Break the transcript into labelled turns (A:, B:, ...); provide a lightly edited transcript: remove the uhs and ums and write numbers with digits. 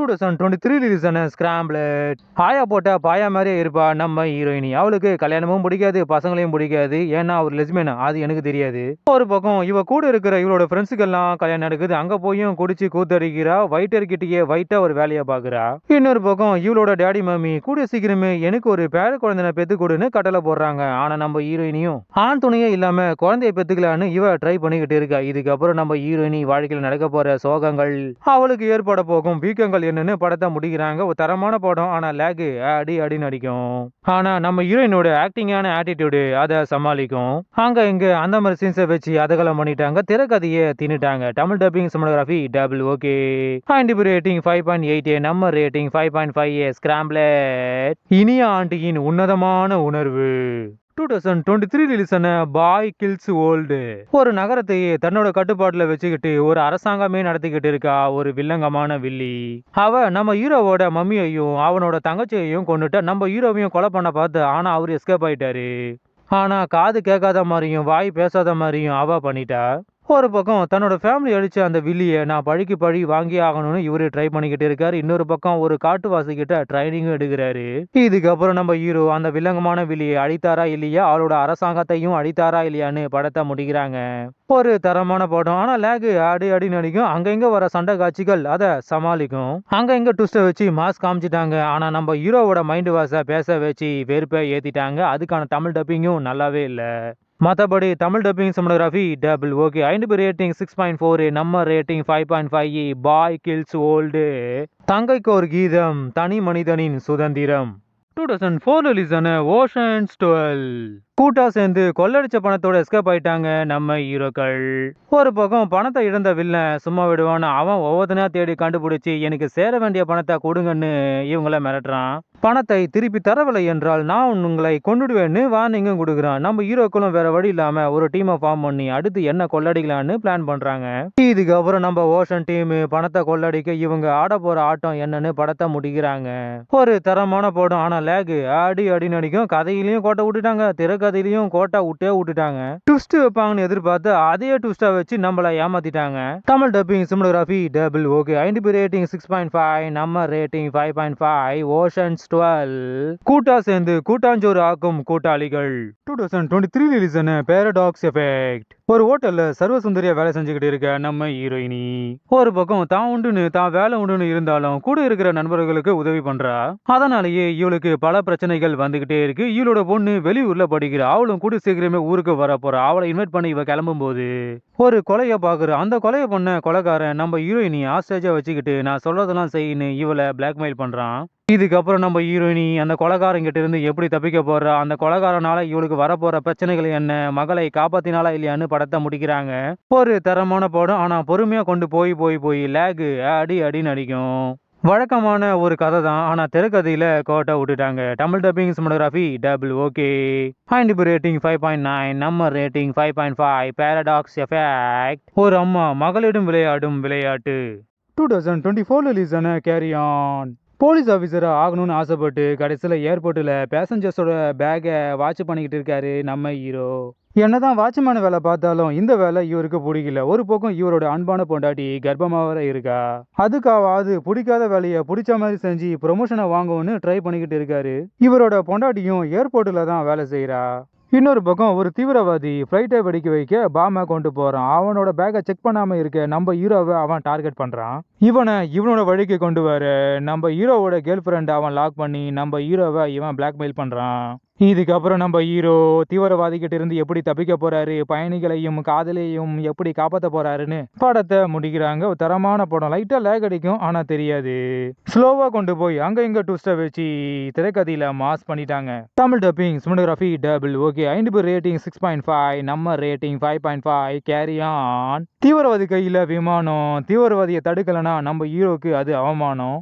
A: 2023 ரிலீஸான ஸ்கிராம்பிளட். ஆயா போட்டா பாயா மாதிரியே இருப்பா நம்ம ஹீரோயினி. அவளுக்கு கல்யாணமும் பிடிக்காது, பசங்களையும் பிடிக்காது. ஏன்னா அவர் லெஸ்பியன், அது எனக்கு தெரியாது. ஒரு பக்கம் இவ கூட இருக்கிற இவளோட ஃப்ரெண்ட்ஸுக்கெல்லாம் கல்யாணம் நடக்குது. அங்க போயும் குடிச்சு கூத்தடிக்கிறா. வைட்டர் கிட்டயே வைட்டா ஒரு வேலையை பாக்குறா. இன்னொரு பக்கம் இவளோட டேடி மம்மி கூடிய சீக்கிரமே எனக்கு ஒரு பேர குழந்தை பெத்து கொடுன்னு கட்டளை போடுறாங்க. ஆனா நம்ம ஹீரோயினியும் ஆண் துணையே இல்லாம குழந்தைய பெத்துக்கலான்னு இவ ட்ரை பண்ணிக்கிட்டு இருக்கா. இதுக்கப்புறம் நம்ம ஹீரோயினி வாழ்க்கையில் நடக்க போற சோகங்கள், அவளுக்கு ஏற்பட போகும் வீக்கங்கள் என்னன்னு படத்தை முடிக்கிறாங்க. ஒரு தரமான படம். ஆனா லேக் அடி அடின்னு அடிக்கும். ஆனா நம்ம ஹீரோயினோட ஆக்டிங்கான ஆட்டிடியூடு அதை சமாளிக்கும். அங்க இங்க அந்த மாதிரி சீன்ஸை வச்சு அதகலம் பண்ணிட்டாங்க. திரைக்கதையை தின்னுட்டாங்க. Tamil dubbing cinematography double okay. IMDb rating 5.8, நம்ம ரேட்டிங் 5.5. ஸ்கிராம்பிளட் இனிய ஆண்டியின் உன்னதமான உணர்வு. 2023 ரிலீஸான பாய் கில்ஸ் ஓல்டு. ஒரு நகரத்தையே தன்னோட கட்டுப்பாட்டுல வச்சுக்கிட்டு ஒரு அரசாங்கமே நடத்திக்கிட்டு இருக்கா ஒரு வில்லங்கமான வில்லி. அவ நம்ம ஹீரோவோட மம்மியையும் அவனோட தங்கச்சியையும் கொண்டுட்டு நம்ம ஹீரோவையும் கொலை பண்ண பார்த்து, ஆனா அவரு எஸ்கேப் ஆயிட்டாரு. ஆனா காது கேட்காத மாதிரியும் வாய் பேசாத மாதிரியும் அவ பண்ணிட்டா. ஒரு பக்கம் தன்னோட ஃபேமிலி அடிச்ச அந்த வில்லியை நான் பழிக்கு பழி வாங்கி ஆகணும்னு இவரு ட்ரை பண்ணிக்கிட்டு இருக்காரு. இன்னொரு பக்கம் ஒரு காட்டுவாசி கிட்ட ட்ரைனிங்கும் எடுக்கிறாரு. இதுக்கப்புறம் நம்ம ஹீரோ அந்த வில்லங்கமான வில்லியை அழித்தாரா இல்லையா, அவளோட அரசாங்கத்தையும் அழித்தாரா இல்லையான்னு படத்தை முடிக்கிறாங்க. ஒரு தரமான படம். ஆனா லேக் அடி அடி நடிக்கும். அங்க இங்க வர சண்டை காட்சிகள் அதை சமாளிக்கும். அங்க இங்க ட்விஸ்ட வச்சு மாஸ் காமிச்சிட்டாங்க. ஆனா நம்ம ஹீரோவோட மைண்ட் வாஷ பேச வச்சு வெறுப்பை ஏத்திட்டாங்க. அதுக்கான தமிழ் டப்பிங்கும் நல்லாவே இல்ல. மற்றபடி Tamil dubbing cinematography double okay. IMDb rating 6.4, நம்ம ரேட்டிங் 5.5. பாய் கில்ஸ் ஓல்டு. தங்கைக்கு ஒரு கீதம், தனி மனிதனின் சுதந்திரம். 2004 ரிலீஸான ஓஷன்ஸ் 12. கூட்டா சேர்ந்து கொள்ளடிச்ச பணத்தோட எஸ்கேப் ஆயிட்டாங்க நம்ம ஹீரோக்கள். ஒரு பக்கம் பணத்தை இழந்த வில்லன் சும்மா விடுவான்னு அவன் ஒவ்வொருத்தனா தேடி கண்டுபிடிச்சு எனக்கு சேர வேண்டிய பணத்தை கொடுங்கன்னு இவங்கள மிரட்டுறான். பணத்தை திருப்பி தரவில்லை என்றால் நான் உங்களை கொண்டுடுவேன்னு வார்னிங்கும் கொடுக்குறான். நம்ம ஹீரோக்களும் வேற வழி இல்லாம ஒரு டீமை ஃபார்ம் பண்ணி அடுத்து என்ன கொள்ளடிக்கலான்னு பிளான் பண்றாங்க. இதுக்கப்புறம் நம்ம ஓஷன் டீம் பணத்தை கொள்ளடிக்க இவங்க ஆட போற ஆட்டம் என்னன்னு படத்தை முடிக்கிறாங்க. ஒரு தரமான படம். ஆனா லேக் அடி அடி நடிக்கும். கதையிலையும் கோட்டை விட்டுட்டாங்க, திரைக்கதையிலையும் கோட்டை விட்டே விட்டுட்டாங்க. ட்விஸ்ட் வைப்பாங்கன்னு எதிர்பார்த்து அதே ட்விஸ்டா வச்சு நம்மள ஏமாத்திட்டாங்க. Tamil dubbing cinematography double okay. IMDb rating 6.5, நம்ம ரேட்டிங் 5.5. ஓஷன்ஸ் 12. கூட்டா சேர்ந்து கூட்டாஞ்சோறு ஆக்கும் கூட்டாளிகள். 2023 ரிலீஸான பேரடாக்ஸ் எஃபெக்ட். ஒரு ஹோட்டல்ல சர்வசுந்தரியா வேலை செஞ்சுக்கிட்டு இருக்க நம்ம ஹீரோயினி ஒரு பக்கம் தான் உண்டுன்னு தான் வேலை உண்டுன்னு இருந்தாலும் கூட இருக்கிற நண்பர்களுக்கு உதவி பண்றா. அதனாலேயே இவளுக்கு பல பிரச்சனைகள் வந்துகிட்டே இருக்கு. இவளோட பொண்ணு வெளியூர்ல படிக்கிறா. அவளும் கூட சீக்கிரமே ஊருக்கு வர போறா. அவளை இன்வைட் பண்ணி இவ கிளம்பும் போது ஒரு கொலைய பாக்குற. அந்த கொலைய பண்ண கொலைக்காரன் நம்ம ஹீரோயினி ஆஸ்டேஜா வச்சுக்கிட்டு நான் சொல்றதெல்லாம் செய்யு இவளை பிளாக்மெயில் பண்றான். இதுக்கப்புறம் நம்ம ஹீரோயினி அந்த கொலைகாரங்கிட்ட இருந்து எப்படி தப்பிக்க போறா, அந்த கொலைகாரனால இவளுக்கு வரப்போற பிரச்சனைகள் என்ன, மகளை காப்பாத்தினாலா இல்லையான்னு படத்தை முடிக்கிறாங்க. ஒரு தரமான படம். ஆனா பொறுமையா கொண்டு போய் போய் போய் லேக் அடி அடின்னு அடிக்கும். வழக்கமான ஒரு கதை தான். ஆனா திரைக்கதையில கோட்டை விட்டுட்டாங்க. Tamil dubbing cinematography double okay. IMDb rating 5.9, நம்ம ரேட்டிங் 5.5. Paradox effect. ஒரு அம்மா மகளிடம் விளையாடும் விளையாட்டு. 2024 ரிலீஸான கேரி ஆன். போலீஸ் ஆஃபீஸரா ஆகணும்னு ஆசைப்பட்டு கடைசியில் ஏர்போர்ட்டில் பேசஞ்சர்ஸோட பேக்கை வாட்ச் பண்ணிக்கிட்டு இருக்காரு நம்ம ஹீரோ. என்னதான் வாட்ச்மேன் வேலை பார்த்தாலும் இந்த வேலை இவருக்கு பிடிக்கல. ஒரு பக்கம் இவரோட அன்பான பொண்டாட்டி கர்ப்பமாக இருக்கா. அதுக்காவது பிடிக்காத வேலையை பிடிச்ச மாதிரி செஞ்சு ப்ரொமோஷனை வாங்கும்னு ட்ரை பண்ணிக்கிட்டு இருக்காரு. இவரோட பொண்டாட்டியும் ஏர்போர்ட்டில் தான் வேலை செய்கிறா. இன்னொரு பக்கம் ஒரு தீவிரவாதி ஃப்ளைட்டை வெடிக்க வைக்க பாமை கொண்டு போறான். அவனோட பேக்கை செக் பண்ணாம இருக்க நம்ம ஹீரோவை அவன் டார்கெட் பண்றான். இவனோட வழிக்கு கொண்டு வர நம்ம ஹீரோவோட கேர்ள் ஃப்ரெண்ட் அவன் லாக் பண்ணி நம்ம ஹீரோவை இவன் பிளாக்மெயில் பண்றான். இதுக்கப்புறம் நம்ம ஹீரோ தீவிரவாதி கிட்ட இருந்து எப்படி தப்பிக்க போறாரு, பயணிகளையும் காதலையும் எப்படி காப்பாற்ற போறாருன்னு படத்தை முடிக்கிறாங்க. ஒரு தரமான படம். லைட்டா லேக் அடிக்கும் ஆனா தெரியாது. ஸ்லோவா கொண்டு போய் அங்க இங்க ட்விஸ்ட வச்சு திரைக்கதையில மாஸ் பண்ணிட்டாங்க. Tamil dubbing cinematography double okay. IMDb rating 6.5, நம்ம ரேட்டிங் 5.5. Carry on. தீவிரவாதி கையில விமானம். தீவிரவாதியை தடுக்கலனா நம்ம ஹீரோக்கு அது அவமானம்.